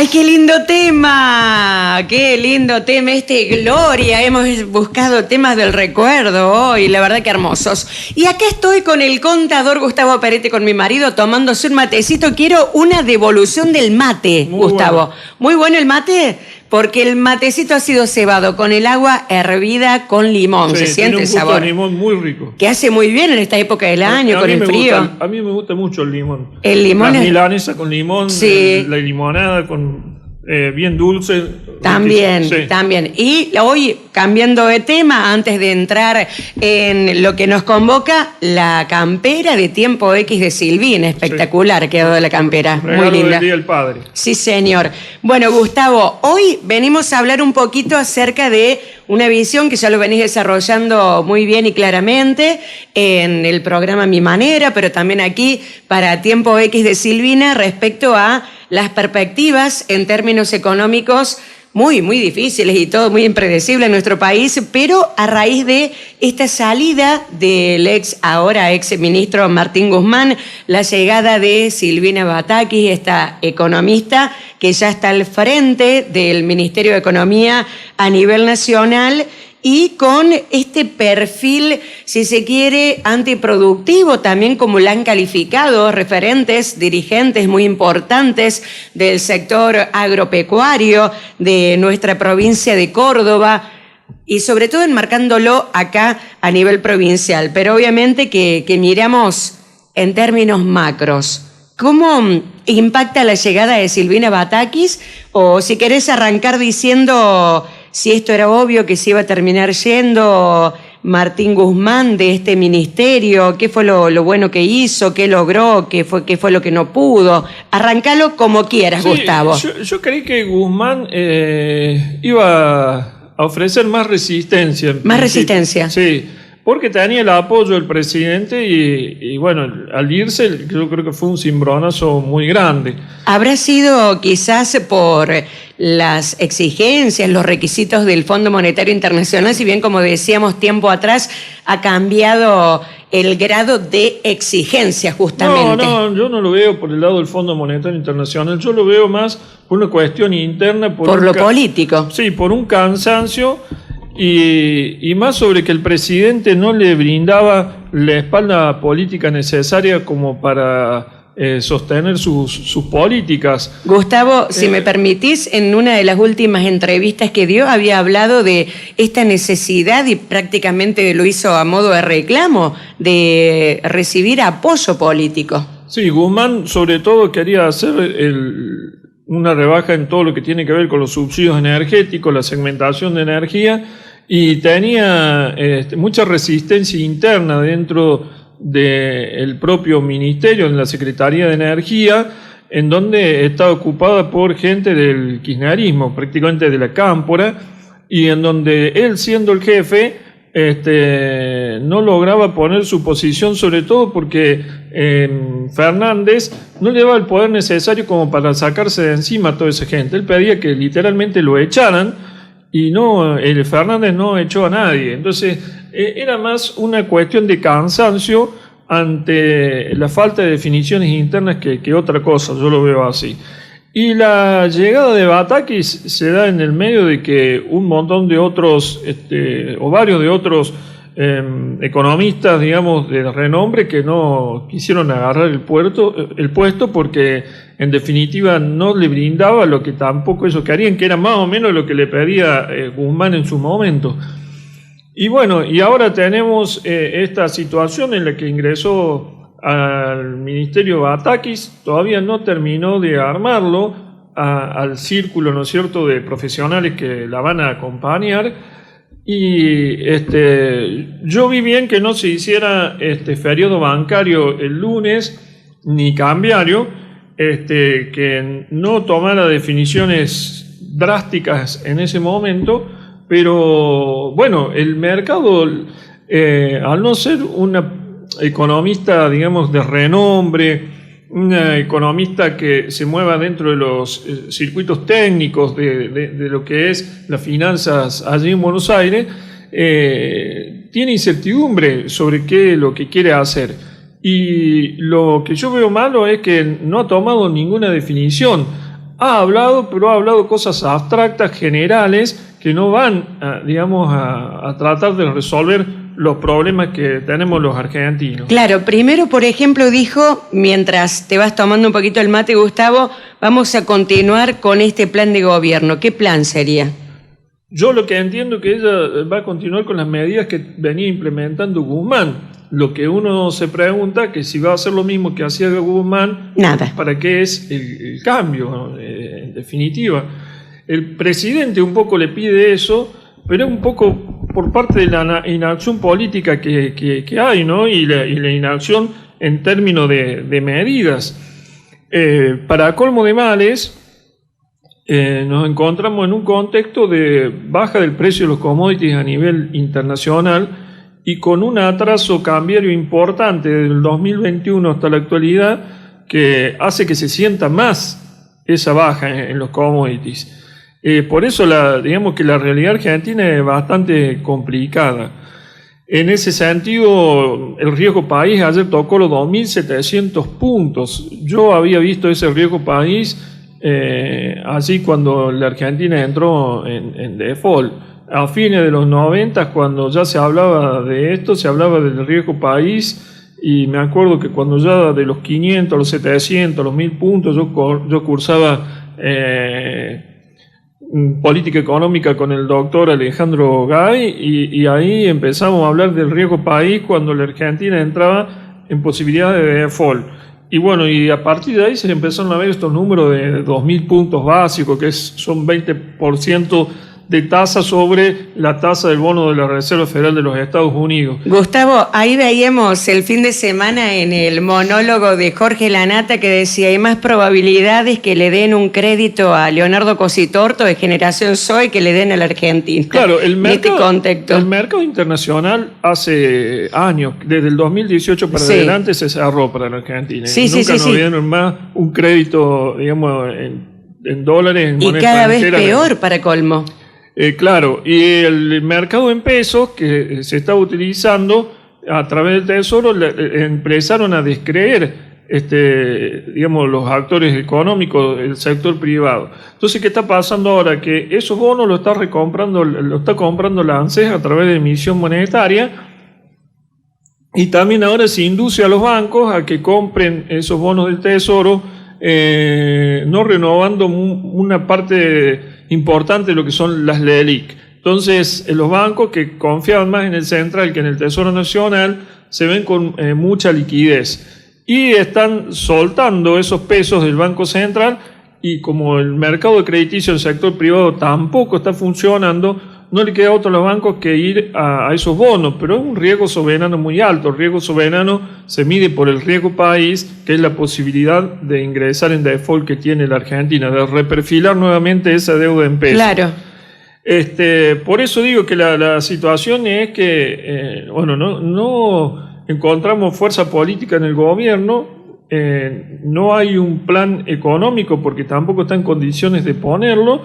¡Ay, qué lindo tema! ¡Qué lindo tema! Gloria, hemos buscado temas del recuerdo hoy, la verdad que hermosos. Y acá estoy con el contador Gustavo Peretti, con mi marido, tomándose un matecito. Quiero una devolución del mate, Gustavo. Bueno. ¿Muy bueno el mate? Porque el matecito ha sido cebado con el agua hervida con limón. Sí, se siente el sabor. Tiene un gusto de limón muy rico. Que hace muy bien en esta época del año, con el frío. A mí me gusta mucho el limón. El limón Las milanesas con limón, sí. La limonada con bien dulce. También, sí. También. Y hoy, cambiando de tema, antes de entrar en lo que nos convoca, la campera de Tiempo X de Silvina. Espectacular, sí. Quedó la campera. Regalo muy linda. Del Día del Padre. Sí, señor. Bueno, Gustavo, hoy venimos a hablar un poquito acerca de una visión que ya lo venís desarrollando muy bien y claramente en el programa Mi Manera, pero también aquí para Tiempo X de Silvina respecto a las perspectivas en términos económicos muy difíciles y todo muy impredecible en nuestro país, pero a raíz de esta salida del ahora ex ministro Martín Guzmán, la llegada de Silvina Batakis, esta economista que ya está al frente del Ministerio de Economía a nivel nacional, y con este perfil, si se quiere, antiproductivo, también como la han calificado referentes, dirigentes muy importantes del sector agropecuario de nuestra provincia de Córdoba, y sobre todo enmarcándolo acá a nivel provincial, pero obviamente que miramos en términos macros. ¿Cómo impacta la llegada de Silvina Batakis? O si querés arrancar diciendo si esto era obvio que se iba a terminar yendo Martín Guzmán de este ministerio, qué fue lo bueno que hizo, qué logró, qué fue lo que no pudo. Arrancalo como quieras, sí, Gustavo. Yo creí que Guzmán iba a ofrecer más resistencia. Más resistencia. Sí, porque tenía el apoyo del presidente y bueno, al irse yo creo que fue un cimbronazo muy grande. ¿Habrá sido quizás por las exigencias, los requisitos del Fondo Monetario Internacional, si bien como decíamos tiempo atrás ha cambiado el grado de exigencia justamente? No, yo no lo veo por el lado del Fondo Monetario Internacional, yo lo veo más por una cuestión interna. Por lo político. Sí, por un cansancio y más sobre que el presidente no le brindaba la espalda política necesaria como para sostener sus políticas. Gustavo, si me permitís, en una de las últimas entrevistas que dio había hablado de esta necesidad, y prácticamente lo hizo a modo de reclamo, de recibir apoyo político. Sí, Guzmán sobre todo quería hacer una rebaja en todo lo que tiene que ver con los subsidios energéticos, la segmentación de energía, y tenía mucha resistencia interna dentro del propio ministerio, en la Secretaría de Energía, en donde está ocupada por gente del kirchnerismo, prácticamente de la cámpora, y en donde él, siendo el jefe, no lograba poner su posición, sobre todo porque Fernández no le daba el poder necesario como para sacarse de encima a toda esa gente. Él pedía que literalmente lo echaran, y Fernández no echó a nadie. Entonces era más una cuestión de cansancio ante la falta de definiciones internas que otra cosa, yo lo veo así. Y la llegada de Batakis se da en el medio de que un montón de otros, o varios de otros economistas, digamos, de renombre, que no quisieron agarrar el puesto porque en definitiva no le brindaba lo que tampoco ellos querían, que era más o menos lo que le pedía Guzmán en su momento. Y bueno, y ahora tenemos esta situación en la que ingresó al ministerio Batakis, todavía no terminó de armarlo al círculo, ¿no es cierto?, de profesionales que la van a acompañar. Y yo vi bien que no se hiciera feriado bancario el lunes ni cambiario, que no tomara definiciones drásticas en ese momento, pero bueno, el mercado, al no ser una economista, digamos, de renombre, una economista que se mueva dentro de los circuitos técnicos de lo que es las finanzas allí en Buenos Aires, tiene incertidumbre sobre qué es lo que quiere hacer. Y lo que yo veo malo es que no ha tomado ninguna definición ha hablado, pero ha hablado cosas abstractas, generales, que no van, a tratar de resolver los problemas que tenemos los argentinos. Claro, primero, por ejemplo, dijo, mientras te vas tomando un poquito el mate, Gustavo, vamos a continuar con este plan de gobierno. ¿Qué plan sería? Yo lo que entiendo es que ella va a continuar con las medidas que venía implementando Guzmán. Lo que uno se pregunta, que si va a hacer lo mismo que hacía Guzmán, nada. ¿Para qué es el cambio, en definitiva? El presidente un poco le pide eso, pero un poco por parte de la inacción política que hay, ¿no? Y la inacción en términos de medidas. Para colmo de males, nos encontramos en un contexto de baja del precio de los commodities a nivel internacional y con un atraso cambiario importante desde el 2021 hasta la actualidad que hace que se sienta más esa baja en los commodities. Por eso digamos que la realidad argentina es bastante complicada. En ese sentido, el riesgo país ayer tocó los 2.700 puntos. Yo había visto ese riesgo país así cuando la Argentina entró en default. A fines de los 90, cuando ya se hablaba de esto, se hablaba del riesgo país, y me acuerdo que cuando ya de los 500, los 700, los 1.000 puntos, yo cursaba política económica con el doctor Alejandro Gay, y ahí empezamos a hablar del riesgo país cuando la Argentina entraba en posibilidad de default. Y bueno, y a partir de ahí se empezaron a ver estos números de 2.000 puntos básicos, que son 20% de tasa sobre la tasa del bono de la Reserva Federal de los Estados Unidos. Gustavo, ahí veíamos el fin de semana en el monólogo de Jorge Lanata que decía, hay más probabilidades que le den un crédito a Leonardo Cositorto de Generación Zoe que le den a la Argentina. Claro, el mercado internacional hace años, desde el 2018 para adelante, se cerró para la Argentina. Nunca nos dieron más un crédito, digamos, en dólares, en moneda extranjera. Y cada vez peor para colmo. Claro, y el mercado en pesos que se está utilizando a través del Tesoro empezaron a descreer digamos, los actores económicos del sector privado. Entonces, ¿qué está pasando ahora? Que esos bonos lo está comprando la ANSES a través de emisión monetaria, y también ahora se induce a los bancos a que compren esos bonos del Tesoro, no renovando una parte importante de lo que son las LELIQ. Entonces, los bancos que confiaban más en el Central que en el Tesoro Nacional se ven con mucha liquidez y están soltando esos pesos del Banco Central, y como el mercado de crediticio del sector privado tampoco está funcionando, no le queda a otros los bancos que ir a esos bonos, pero es un riesgo soberano muy alto. El riesgo soberano se mide por el riesgo país, que es la posibilidad de ingresar en default que tiene la Argentina, de reperfilar nuevamente esa deuda en pesos. Claro. Por eso digo que la situación es que, no encontramos fuerza política en el gobierno, no hay un plan económico porque tampoco está en condiciones de ponerlo.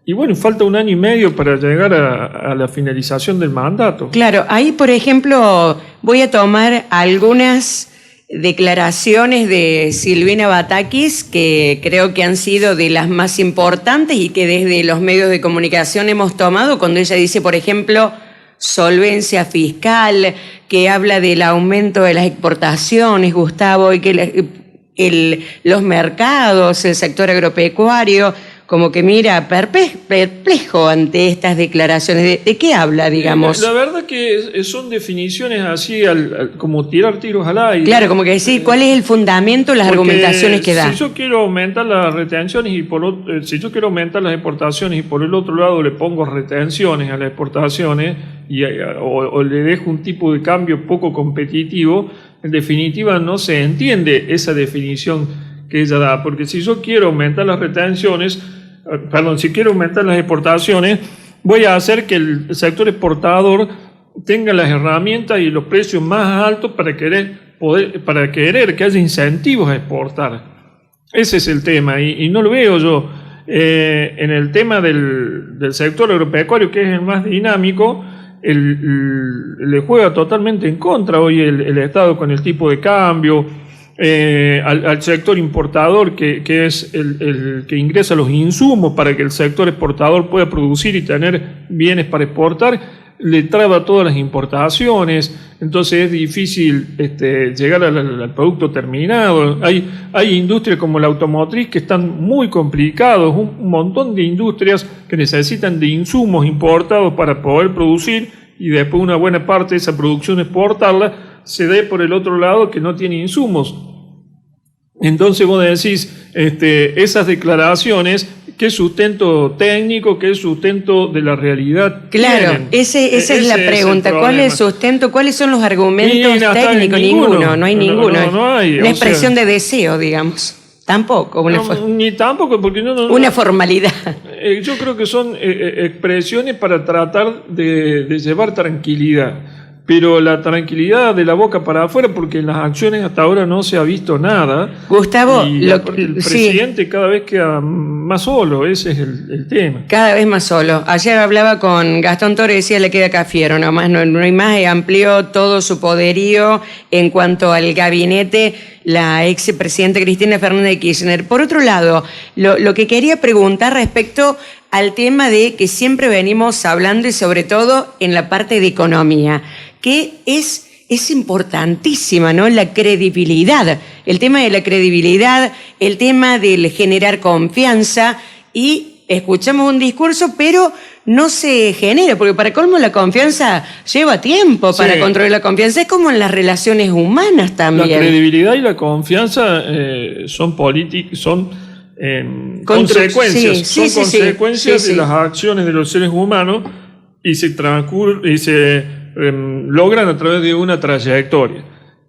Y bueno, falta 1 año y medio para llegar a la finalización del mandato. Claro, ahí por ejemplo voy a tomar algunas declaraciones de Silvina Batakis que creo que han sido de las más importantes y que desde los medios de comunicación hemos tomado, cuando ella dice, por ejemplo, solvencia fiscal, que habla del aumento de las exportaciones, Gustavo, y que los mercados, el sector agropecuario, como que mira perplejo ante estas declaraciones. ¿De qué habla, digamos? La verdad que son definiciones así, como tirar tiros al aire. Claro, como que decir cuál es el fundamento, las argumentaciones que da. Si yo quiero aumentar las retenciones si yo quiero aumentar las exportaciones y por el otro lado le pongo retenciones a las exportaciones o le dejo un tipo de cambio poco competitivo, en definitiva no se entiende esa definición que ella da, porque si yo quiero aumentar las si quiero aumentar las exportaciones, voy a hacer que el sector exportador tenga las herramientas y los precios más altos para querer que haya incentivos a exportar. Ese es el tema, y no lo veo yo. En el tema del sector agropecuario, que es el más dinámico, le juega totalmente en contra hoy el Estado con el tipo de cambio. al sector importador, que es el que ingresa los insumos para que el sector exportador pueda producir y tener bienes para exportar, le traba todas las importaciones, entonces es difícil llegar al producto terminado. Hay industrias como la automotriz que están muy complicados, un montón de industrias que necesitan de insumos importados para poder producir y después una buena parte de esa producción exportarla, se dé por el otro lado que no tiene insumos. Entonces vos decís, esas declaraciones, ¿qué sustento técnico, qué sustento de la realidad Claro, tienen? esa es la pregunta. ¿Cuál es el sustento? ¿Cuáles son los argumentos técnicos? Ninguno, no hay ninguno. No hay, una expresión de deseo, digamos. Tampoco. Ni tampoco, porque una formalidad. Yo creo que son expresiones para tratar de llevar tranquilidad. Pero la tranquilidad de la boca para afuera, porque en las acciones hasta ahora no se ha visto nada. Gustavo, y el presidente cada vez queda más solo, ese es el tema. Cada vez más solo. Ayer hablaba con Gastón Torres y decía le queda Cafiero, nomás no hay más, amplió todo su poderío en cuanto al gabinete la ex presidenta Cristina Fernández de Kirchner. Por otro lado, lo que quería preguntar respecto al tema de que siempre venimos hablando y sobre todo en la parte de economía, que es importantísima, ¿no? La credibilidad, el tema de la credibilidad, el tema del generar confianza y escuchamos un discurso, pero no se genera, porque para colmo la confianza lleva tiempo para construir la confianza, es como en las relaciones humanas también. La credibilidad y la confianza son consecuencias, consecuencias de las acciones de los seres humanos y se logran a través de una trayectoria.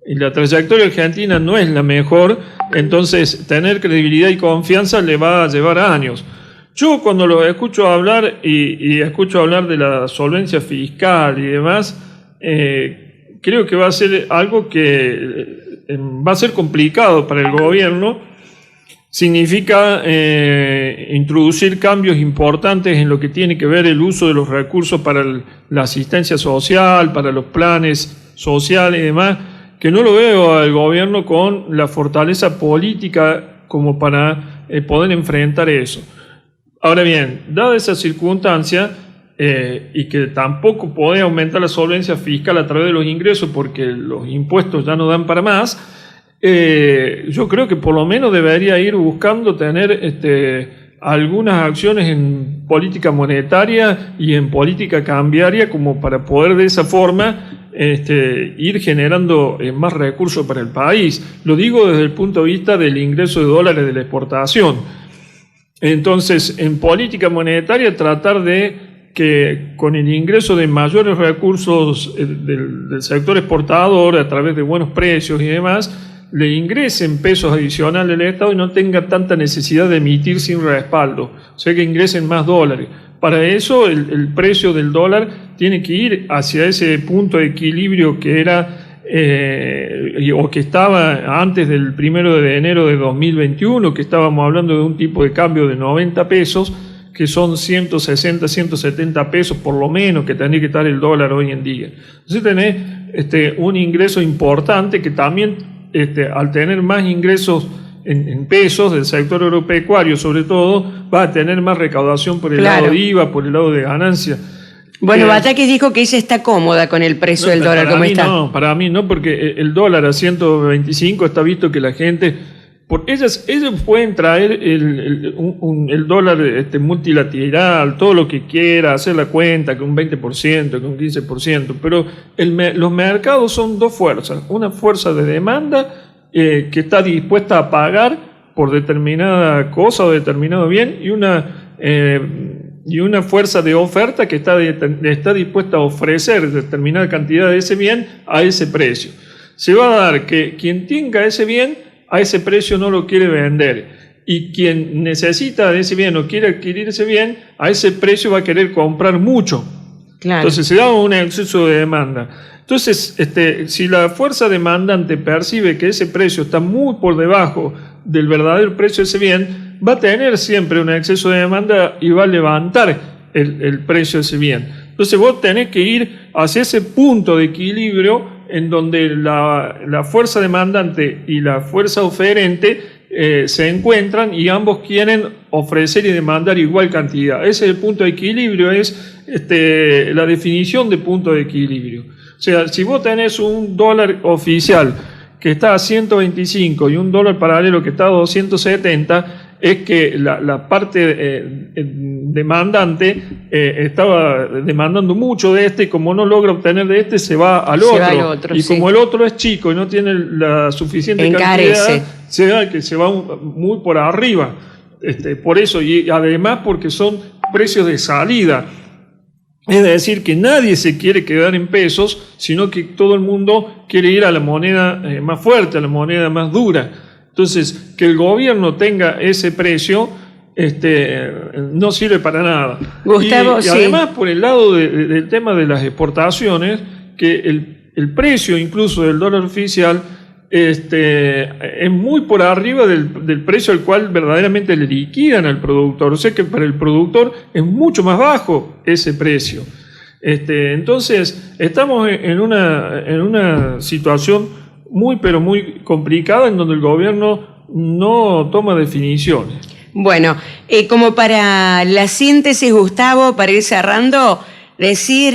Y la trayectoria argentina no es la mejor, entonces tener credibilidad y confianza le va a llevar años. Yo cuando lo escucho hablar y escucho hablar de la solvencia fiscal y demás, creo que va a ser algo que va a ser complicado para el gobierno. Significa introducir cambios importantes en lo que tiene que ver el uso de los recursos para la asistencia social, para los planes sociales y demás, que no lo veo al gobierno con la fortaleza política como para poder enfrentar eso. Ahora bien, dada esa circunstancia y que tampoco puede aumentar la solvencia fiscal a través de los ingresos porque los impuestos ya no dan para más, yo creo que por lo menos debería ir buscando tener algunas acciones en política monetaria y en política cambiaria como para poder de esa forma ir generando más recursos para el país. Lo digo desde el punto de vista del ingreso de dólares de la exportación. Entonces, en política monetaria tratar de que con el ingreso de mayores recursos del sector exportador a través de buenos precios y demás, le ingresen pesos adicionales al Estado y no tenga tanta necesidad de emitir sin respaldo, o sea que ingresen más dólares. Para eso el precio del dólar tiene que ir hacia ese punto de equilibrio que era o que estaba antes del 1 de enero de 2021, que estábamos hablando de un tipo de cambio de 90 pesos, que son 160, 170 pesos por lo menos que tendría que estar el dólar hoy en día. Entonces tenés un ingreso importante que también al tener más ingresos en pesos del sector agropecuario sobre todo, va a tener más recaudación por el lado de IVA, por el lado de ganancia. Bueno, Batakis dijo que ella está cómoda con el precio del dólar, ¿cómo está? No, para mí no, porque el dólar a 125 está visto que la gente... Ellos pueden traer el dólar multilateral, todo lo que quiera, hacer la cuenta, que un 20%, que un 15%, pero los mercados son dos fuerzas. Una fuerza de demanda que está dispuesta a pagar por determinada cosa o determinado bien y una fuerza de oferta que está dispuesta a ofrecer determinada cantidad de ese bien a ese precio. Se va a dar que quien tenga ese bien a ese precio no lo quiere vender y quien necesita de ese bien o quiere adquirir ese bien a ese precio va a querer comprar mucho. Claro. Entonces se da un exceso de demanda. Entonces, si la fuerza demandante percibe que ese precio está muy por debajo del verdadero precio de ese bien, va a tener siempre un exceso de demanda y va a levantar el precio de ese bien. Entonces vos tenés que ir hacia ese punto de equilibrio en donde la fuerza demandante y la fuerza oferente se encuentran y ambos quieren ofrecer y demandar igual cantidad. Ese es el punto de equilibrio, es la definición de punto de equilibrio. O sea, si vos tenés un dólar oficial que está a 125 y un dólar paralelo que está a 270, es que la parte demandante estaba demandando mucho de y como no logra obtener de se va al otro. Y como el otro es chico y no tiene la suficiente cantidad, se va muy por arriba. Por eso, y además porque son precios de salida. Es decir, que nadie se quiere quedar en pesos, sino que todo el mundo quiere ir a la moneda más fuerte, a la moneda más dura. Entonces, que el gobierno tenga ese precio no sirve para nada. Gustavo, y además, por el lado del tema de las exportaciones, que el precio incluso del dólar oficial es muy por arriba del precio al cual verdaderamente le liquidan al productor. O sea que para el productor es mucho más bajo ese precio. Entonces, estamos en una situación muy, pero muy complicada en donde el gobierno no toma definiciones. Bueno, como para la síntesis, Gustavo, para ir cerrando, decir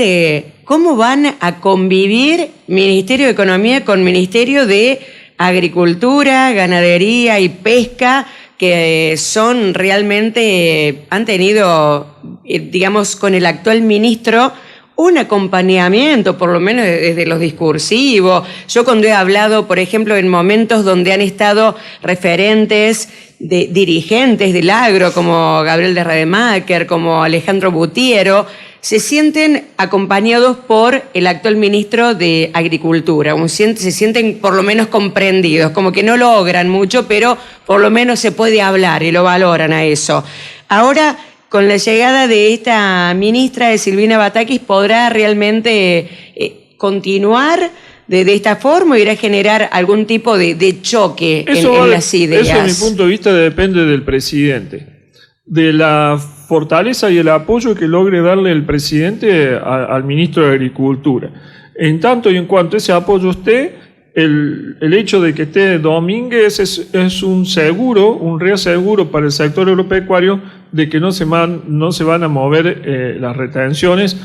cómo van a convivir Ministerio de Economía con Ministerio de Agricultura, Ganadería y Pesca, que son realmente, han tenido, digamos, con el actual ministro, un acompañamiento, por lo menos desde los discursivos. Yo cuando he hablado, por ejemplo, en momentos donde han estado referentes de dirigentes del agro, como Gabriel de Rademacher, como Alejandro Butiero, se sienten acompañados por el actual ministro de Agricultura. Se sienten por lo menos comprendidos, como que no logran mucho, pero por lo menos se puede hablar y lo valoran a eso. Ahora, con la llegada de esta ministra, de Silvina Batakis, ¿podrá realmente continuar de esta forma o irá a generar algún tipo de choque en las ideas? Eso, desde mi punto de vista, depende del presidente, de la fortaleza y el apoyo que logre darle el presidente al ministro de Agricultura. En tanto y en cuanto ese apoyo esté, el hecho de que esté Domínguez es un seguro, un real seguro para el sector agropecuario de que no se van a mover las retenciones,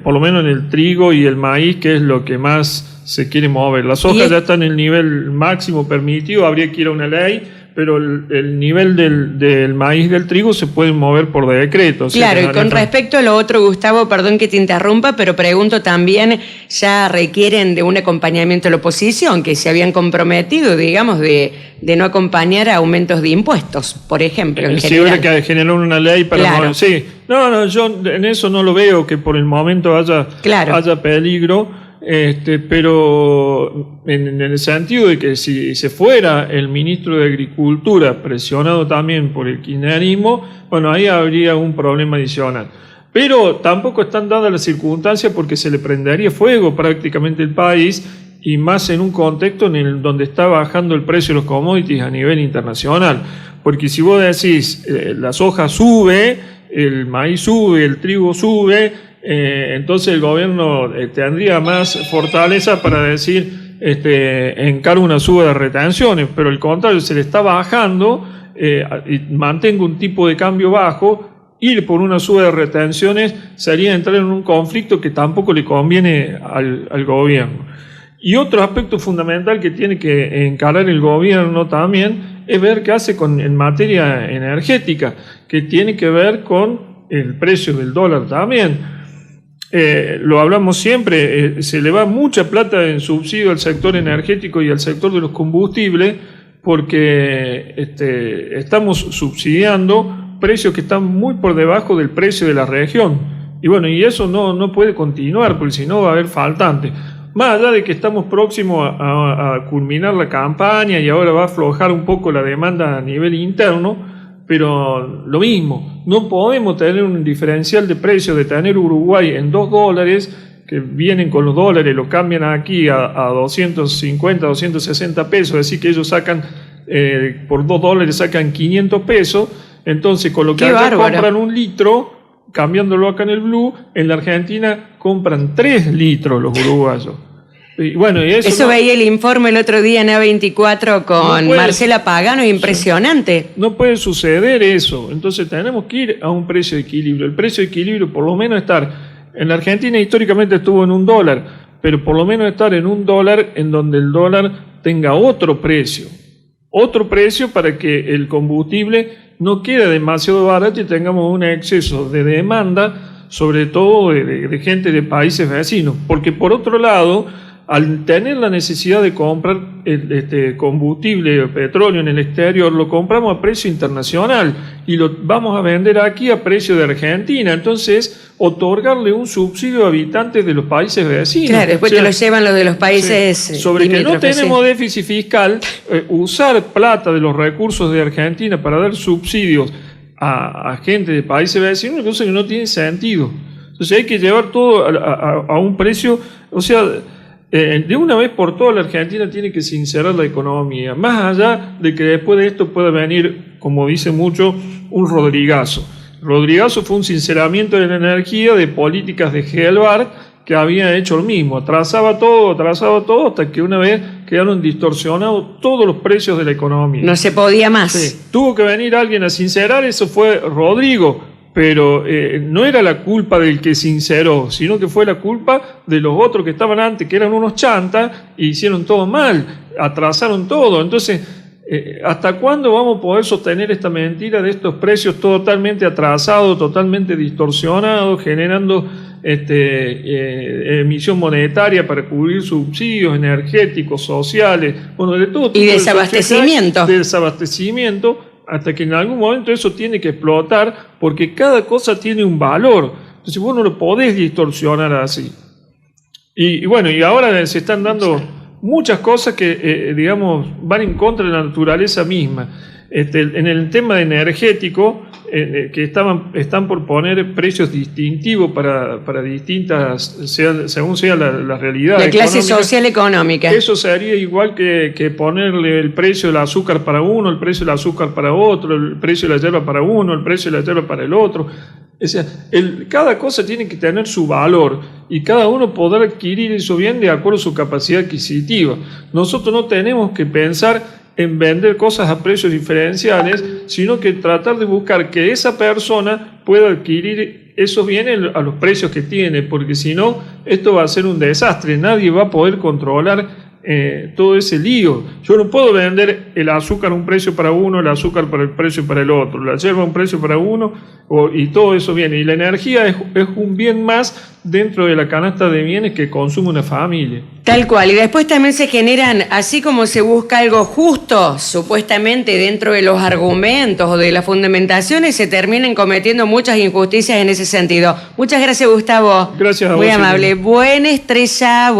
por lo menos en el trigo y el maíz, que es lo que más se quiere mover. Las hojas ya están en el nivel máximo permitido, habría que ir a una ley, pero el nivel del maíz, del trigo, se puede mover por decreto. Claro, y con respecto a lo otro, Gustavo, perdón que te interrumpa, pero pregunto también, ya requieren de un acompañamiento de la oposición, que se habían comprometido, digamos, de no acompañar a aumentos de impuestos, por ejemplo, en general. Sí, habrá que generar una ley para... Claro. Sí, no, yo en eso no lo veo, que por el momento haya peligro. Pero en el sentido de que si se fuera el ministro de Agricultura presionado también por el kirchnerismo, bueno, ahí habría un problema adicional. Pero tampoco están dadas las circunstancias porque se le prendería fuego prácticamente el país, y más en un contexto donde está bajando el precio de los commodities a nivel internacional. Porque si vos decís, la soja sube, el maíz sube, el trigo sube, entonces el gobierno tendría más fortaleza para decir encargo una suba de retenciones, pero al contrario, se le está bajando y mantengo un tipo de cambio bajo. Ir por una suba de retenciones sería entrar en un conflicto que tampoco le conviene al gobierno. Y otro aspecto fundamental que tiene que encarar el gobierno también es ver qué hace en materia energética, que tiene que ver con el precio del dólar también. Lo hablamos siempre, se le va mucha plata en subsidio al sector energético y al sector de los combustibles porque estamos subsidiando precios que están muy por debajo del precio de la región. Y bueno, y eso no puede continuar porque si no va a haber faltantes. Más allá de que estamos próximos a culminar la campaña y ahora va a aflojar un poco la demanda a nivel interno, pero lo mismo, no podemos tener un diferencial de precio de tener Uruguay en $2, que vienen con los dólares, lo cambian aquí a 250, 260 pesos, es decir que ellos sacan, por $2 sacan 500 pesos, entonces con lo que acá compran un litro, cambiándolo acá en el blue, en la Argentina compran 3 litros los uruguayos. Y bueno, y eso no, veía el informe el otro día en A24 con Marcela Pagano, impresionante. No puede suceder eso. Entonces tenemos que ir a un precio de equilibrio. El precio de equilibrio, por lo menos estar, en la Argentina históricamente estuvo en $1, pero por lo menos estar en $1 en donde el dólar tenga otro precio para que el combustible no quede demasiado barato y tengamos un exceso de demanda, sobre todo de gente de países vecinos. Porque por otro lado, al tener la necesidad de comprar combustible o petróleo en el exterior, lo compramos a precio internacional y lo vamos a vender aquí a precio de Argentina. Entonces, otorgarle un subsidio a habitantes de los países vecinos. Claro, después te lo llevan los de los países. Sí, sobre que no tenemos déficit fiscal, usar plata de los recursos de Argentina para dar subsidios a gente de países vecinos, una cosa que no tiene sentido. Entonces hay que llevar todo a un precio, o sea, de una vez por todas la Argentina tiene que sincerar la economía, más allá de que después de esto pueda venir, como dice mucho, un Rodrigazo. Rodrigazo fue un sinceramiento de la energía de políticas de Gelbart que había hecho lo mismo, atrasaba todo, hasta que una vez quedaron distorsionados todos los precios de la economía. No se podía más. Sí. Tuvo que venir alguien a sincerar, eso fue Rodrigo, pero no era la culpa del que sinceró, sino que fue la culpa de los otros que estaban antes, que eran unos chantas, y hicieron todo mal, atrasaron todo. Entonces, ¿hasta cuándo vamos a poder sostener esta mentira de estos precios totalmente atrasados, totalmente distorsionados, generando emisión monetaria para cubrir subsidios energéticos, sociales, bueno, de todo tipo y desabastecimiento? De desabastecimiento, hasta que en algún momento eso tiene que explotar, porque cada cosa tiene un valor. Entonces vos no lo podés distorsionar así. Y bueno, y ahora se están dando muchas cosas que, digamos, van en contra de la naturaleza misma. En el tema energético, que están por poner precios distintivos para distintas, según sea la realidad. La clase social económica. Eso sería igual que ponerle el precio del azúcar para uno, el precio del azúcar para otro, el precio de la yerba para uno, el precio de la yerba para el otro. O sea, cada cosa tiene que tener su valor y cada uno podrá adquirir eso bien de acuerdo a su capacidad adquisitiva. Nosotros no tenemos que pensar en vender cosas a precios diferenciales, sino que tratar de buscar que esa persona pueda adquirir esos bienes a los precios que tiene, porque si no, esto va a ser un desastre. Nadie va a poder controlar todo ese lío. Yo no puedo vender el azúcar a un precio para uno, el azúcar para el precio para el otro, la yerba a un precio para uno, y todo eso viene. Y la energía es un bien más dentro de la canasta de bienes que consume una familia. Tal cual. Y después también se generan, así como se busca algo justo, supuestamente dentro de los argumentos o de las fundamentaciones, se terminan cometiendo muchas injusticias en ese sentido. Muchas gracias, Gustavo. Gracias a vos. Muy amable. Buena estrella.